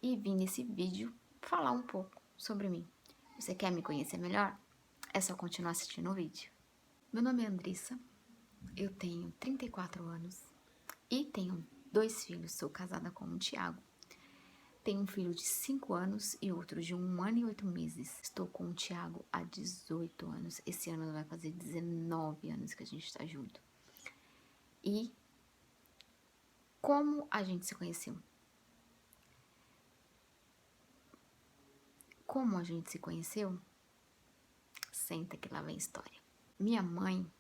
e vim nesse vídeo falar um pouco sobre mim. Você quer me conhecer melhor? É só continuar assistindo o vídeo. Meu nome é Andrissa, eu tenho 34 anos e tenho 2 filhos. Sou casada com o Thiago. Tenho um filho de 5 anos e outro de 1 ano e 8 meses. Estou com o Thiago há 18 anos. Esse ano vai fazer 19 anos que a gente está junto. E como a gente se conheceu? Como a gente se conheceu? Senta que lá vem a história. Minha mãe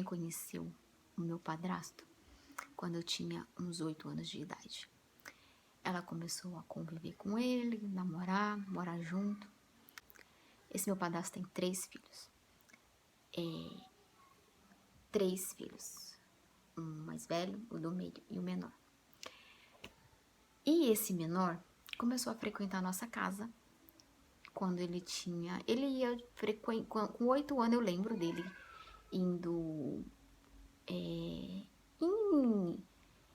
conheceu o meu padrasto quando eu tinha uns 8 anos de idade. Ela começou a conviver com ele, namorar, morar junto. Esse meu padrasto tem 3 filhos. 3 filhos. Um mais velho, o do meio e o menor. E esse menor começou a frequentar a nossa casa quando ele tinha... Ele ia com 8 anos, eu lembro dele indo em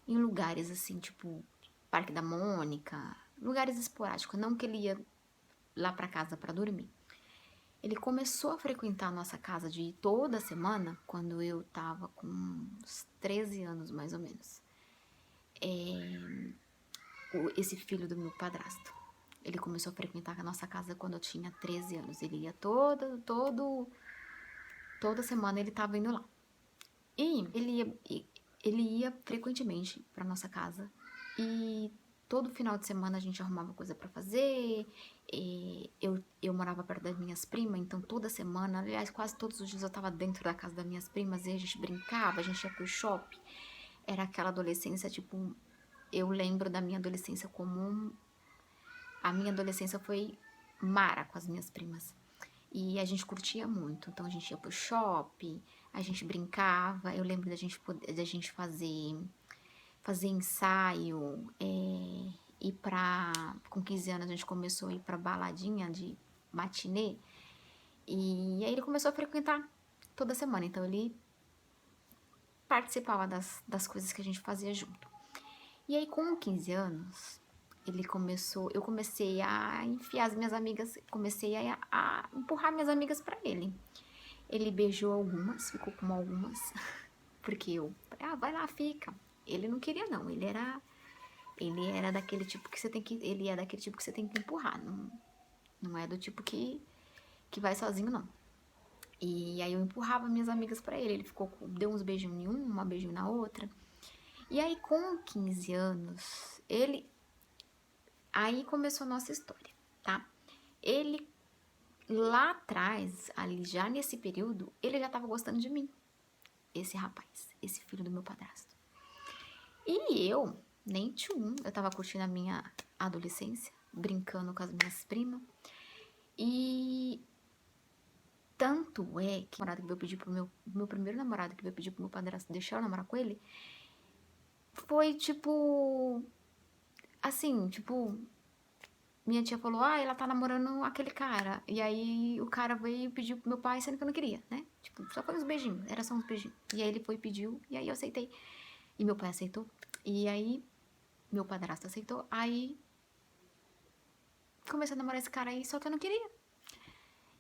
lugares assim, tipo Parque da Mônica, lugares esporádicos, não que ele ia lá pra casa pra dormir. Ele começou a frequentar a nossa casa de ir toda semana quando eu tava com uns 13 anos, mais ou menos. Esse filho do meu padrasto. Ele começou a frequentar a nossa casa quando eu tinha 13 anos. Ele ia toda semana ele tava indo lá. E ele ia frequentemente pra nossa casa. E todo final de semana a gente arrumava coisa pra fazer. Eu morava perto das minhas primas, então toda semana, aliás, quase todos os dias eu tava dentro da casa das minhas primas e a gente brincava, a gente ia pro shopping. Era aquela adolescência, tipo, eu lembro da minha adolescência como... A minha adolescência foi mara com as minhas primas. E a gente curtia muito, então a gente ia pro shopping, a gente brincava. Eu lembro da gente fazer ensaio, com 15 anos a gente começou a ir pra baladinha de matinê, e aí ele começou a frequentar toda semana, então ele participava das coisas que a gente fazia junto. E aí com 15 anos, eu comecei a enfiar as minhas amigas, comecei a empurrar minhas amigas pra ele. Ele beijou algumas, ficou com algumas, porque eu falei, vai lá, fica. Ele não queria não, ele era daquele tipo que você tem que, ele é daquele tipo que você tem que empurrar, não é do tipo que vai sozinho não. E aí eu empurrava minhas amigas pra ele, deu uns beijinhos em uma beijinho na outra. E aí com 15 anos, aí começou a nossa história, tá? Ele, lá atrás, ali já nesse período, ele já tava gostando de mim. Esse rapaz, esse filho do meu padrasto. E eu, nem tchum, eu tava curtindo a minha adolescência, brincando com as minhas primas. E tanto é que o namorado que veio pedir pro meu primeiro namorado que veio pedir pro meu padrasto deixar eu namorar com ele, foi tipo, assim, tipo, minha tia falou, ela tá namorando aquele cara. E aí o cara veio e pediu pro meu pai, sendo que eu não queria, né? Tipo, só foi uns beijinhos, era só uns beijinhos. E aí ele foi e pediu, e aí eu aceitei. E meu pai aceitou. E aí meu padrasto aceitou. Aí comecei a namorar esse cara aí, só que eu não queria.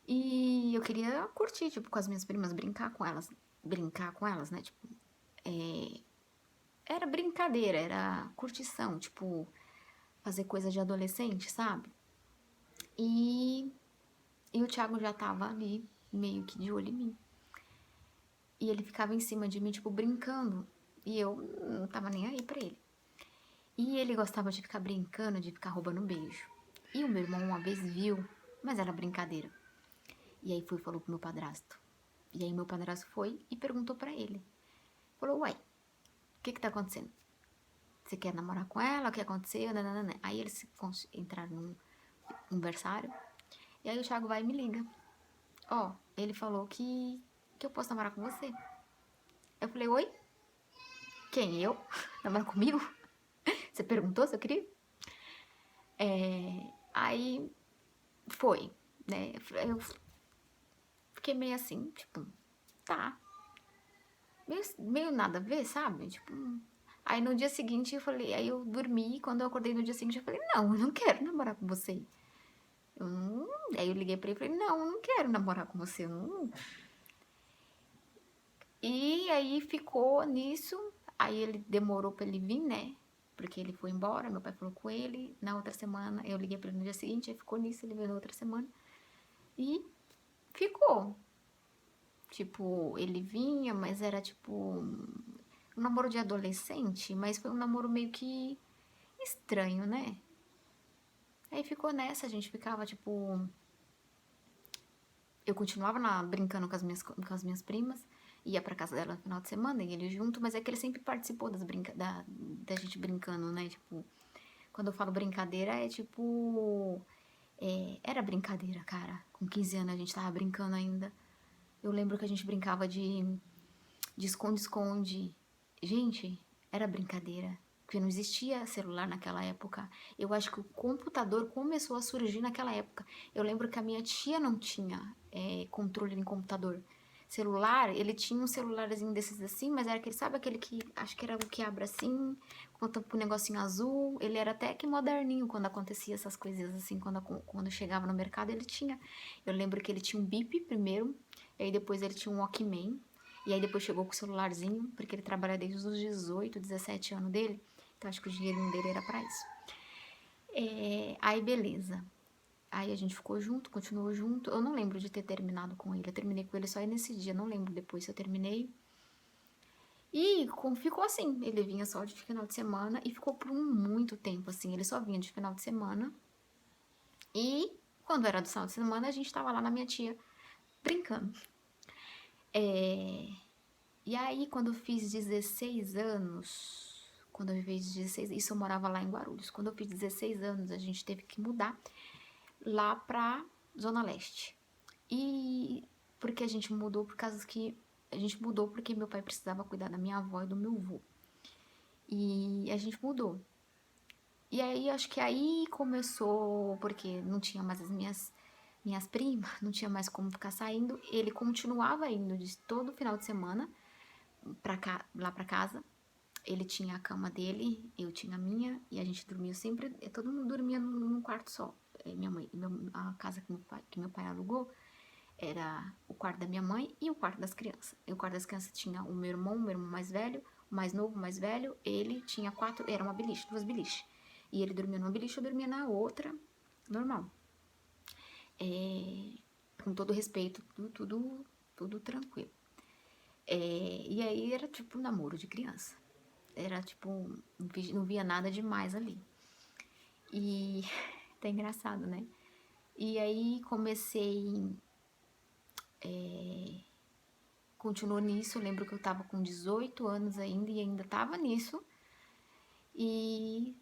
E eu queria curtir, tipo, com as minhas primas, brincar com elas. Brincar com elas, né? Tipo, era brincadeira, era curtição, tipo, fazer coisa de adolescente, sabe? E o Thiago já tava ali, meio que de olho em mim. E ele ficava em cima de mim, tipo, brincando. E eu não tava nem aí pra ele. E ele gostava de ficar brincando, de ficar roubando um beijo. E o meu irmão uma vez viu, mas era brincadeira. E aí foi e falou pro meu padrasto. E aí meu padrasto foi e perguntou pra ele. Falou, uai, o que tá acontecendo? Você quer namorar com ela? O que aconteceu? Nananana. Aí eles entraram num conversário. E aí o Thiago vai e me liga. Ele falou que eu posso namorar com você. Eu falei, oi? Quem? Eu? Namora comigo? Você perguntou se eu queria? Aí foi, né? Eu fiquei meio assim, tipo, tá. Meio nada a ver, sabe? Tipo, Aí no dia seguinte eu falei, aí eu dormi, quando eu acordei no dia seguinte eu falei, não, eu não quero namorar com você. Eu não... Aí eu liguei pra ele e falei, não, eu não quero namorar com você, eu não... E aí ficou nisso, aí ele demorou pra ele vir, né? Porque ele foi embora, meu pai falou com ele. Na outra semana, eu liguei pra ele no dia seguinte, aí ficou nisso, ele veio na outra semana. E ficou. Tipo, ele vinha, mas era tipo um namoro de adolescente, mas foi um namoro meio que estranho, né? Aí ficou nessa, a gente ficava tipo. Eu continuava brincando com as minhas primas, ia pra casa dela no final de semana e ele junto, mas é que ele sempre participou da gente brincando, né? Tipo, quando eu falo brincadeira, é tipo. Era brincadeira, cara. Com 15 anos a gente tava brincando ainda. Eu lembro que a gente brincava de esconde-esconde. Gente, era brincadeira. Porque não existia celular naquela época. Eu acho que o computador começou a surgir naquela época. Eu lembro que a minha tia não tinha controle em computador. Celular, ele tinha um celularzinho desses assim, mas era aquele, sabe aquele que, acho que era o que abre assim, com um negocinho azul. Ele era até que moderninho quando acontecia essas coisas assim, quando chegava no mercado ele tinha. Eu lembro que ele tinha um bip primeiro, e aí depois ele tinha um Walkman, e aí depois chegou com o celularzinho, porque ele trabalha desde os 18, 17 anos dele. Então acho que o dinheirinho dele era pra isso. Aí beleza. Aí a gente ficou junto, continuou junto. Eu não lembro de ter terminado com ele. Eu terminei com ele só nesse dia. Não lembro depois se eu terminei. E ficou assim. Ele vinha só de final de semana e ficou por muito tempo assim. Ele só vinha de final de semana. E quando era do final de semana, a gente tava lá na minha tia brincando. E aí, quando eu fiz 16 anos, quando eu fiz 16, isso eu morava lá em Guarulhos. Quando eu fiz 16 anos, a gente teve que mudar lá pra Zona Leste. E porque a gente mudou por causa que a gente mudou porque meu pai precisava cuidar da minha avó e do meu avô. E a gente mudou. E aí acho que aí começou, porque não tinha mais as minhas primas, não tinha mais como ficar saindo. Ele continuava indo de todo final de semana lá pra casa. Ele tinha a cama dele, eu tinha a minha, e a gente dormia sempre, todo mundo dormia num quarto só. Minha mãe, a casa que meu pai alugou era o quarto da minha mãe e o quarto das crianças. E o quarto das crianças tinha o meu irmão mais velho, o mais novo, o mais velho, ele tinha 4, era uma beliche, 2 beliches. E ele dormia numa beliche, eu dormia na outra, normal. Com todo respeito, tudo tranquilo. E aí era tipo um namoro de criança. Era tipo, não via nada demais ali. E tá engraçado, né? E aí comecei. Continuou nisso. Eu lembro que eu tava com 18 anos ainda e ainda tava nisso. E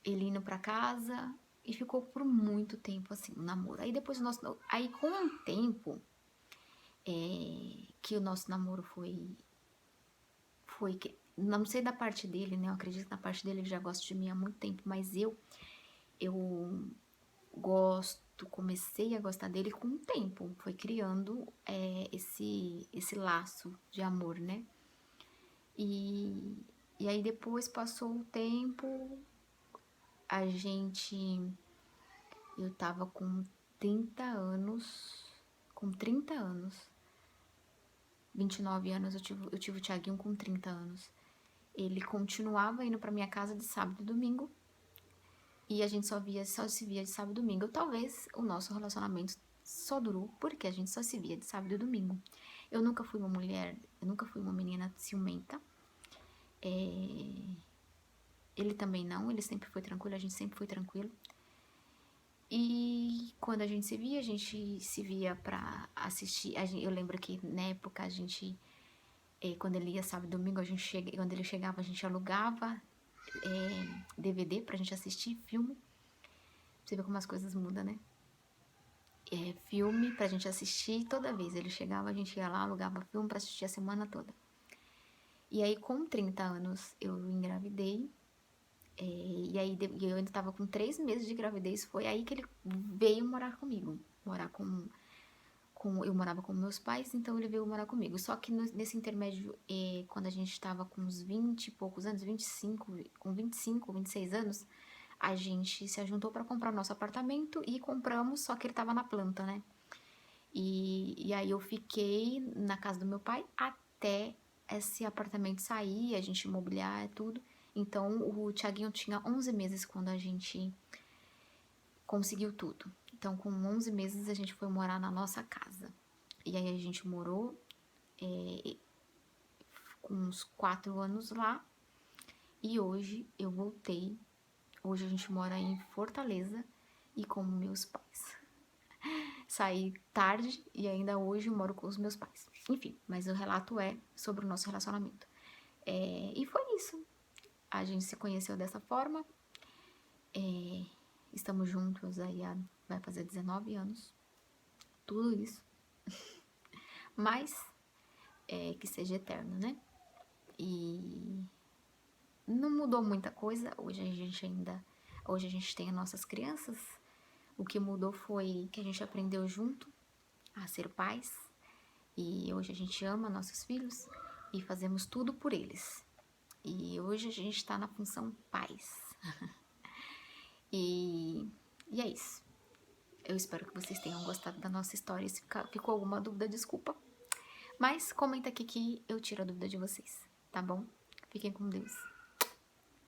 ele indo pra casa. E ficou por muito tempo assim, o namoro. Aí depois o nosso. Aí com o tempo que o nosso namoro foi. Não sei da parte dele, né? Eu acredito que da parte dele ele já gosta de mim há muito tempo, mas eu comecei a gostar dele com o tempo, foi criando esse laço de amor, né? E, e aí depois passou o tempo, a gente, eu tava com 30 anos, com 30 anos, 29 anos, eu tive o Thiaguinho com 30 anos. Ele continuava indo pra minha casa de sábado e domingo, e a gente só se via de sábado e domingo. Talvez o nosso relacionamento só durou porque a gente só se via de sábado e domingo. Eu nunca fui uma menina ciumenta. Ele também não, ele sempre foi tranquilo, a gente sempre foi tranquilo. E quando a gente se via pra assistir. Eu lembro que na época a gente, quando ele ia sábado e domingo, quando ele chegava, a gente alugava DVD pra gente assistir filme. Você vê como as coisas mudam, né? Filme pra gente assistir toda vez. Ele chegava, a gente ia lá, alugava filme pra assistir a semana toda. E aí, com 30 anos, eu engravidei. E aí, eu ainda tava com 3 meses de gravidez. Foi aí que ele veio morar comigo. Morar com eu morava com meus pais, então ele veio morar comigo. Só que nesse intermédio, quando a gente estava com uns 20 e poucos anos, 25, com 25, 26 anos, a gente se ajuntou para comprar nosso apartamento e compramos, só que ele estava na planta, né? E aí eu fiquei na casa do meu pai até esse apartamento sair, a gente mobiliar tudo. Então o Thiaguinho tinha 11 meses quando a gente conseguiu tudo. Então, com 11 meses, a gente foi morar na nossa casa. E aí a gente morou com uns 4 anos lá. E hoje eu voltei. Hoje a gente mora em Fortaleza e com meus pais. Saí tarde e ainda hoje moro com os meus pais. Enfim, mas o relato é sobre o nosso relacionamento. E foi isso. A gente se conheceu dessa forma. Estamos juntos aí vai fazer 19 anos. Tudo isso. Mas que seja eterno, né? E não mudou muita coisa. Hoje a gente tem as nossas crianças. O que mudou foi que a gente aprendeu junto a ser pais. E hoje a gente ama nossos filhos e fazemos tudo por eles. E hoje a gente tá na função pais. E é isso. Eu espero que vocês tenham gostado da nossa história. Se ficou alguma dúvida, desculpa. Mas comenta aqui que eu tiro a dúvida de vocês, tá bom? Fiquem com Deus.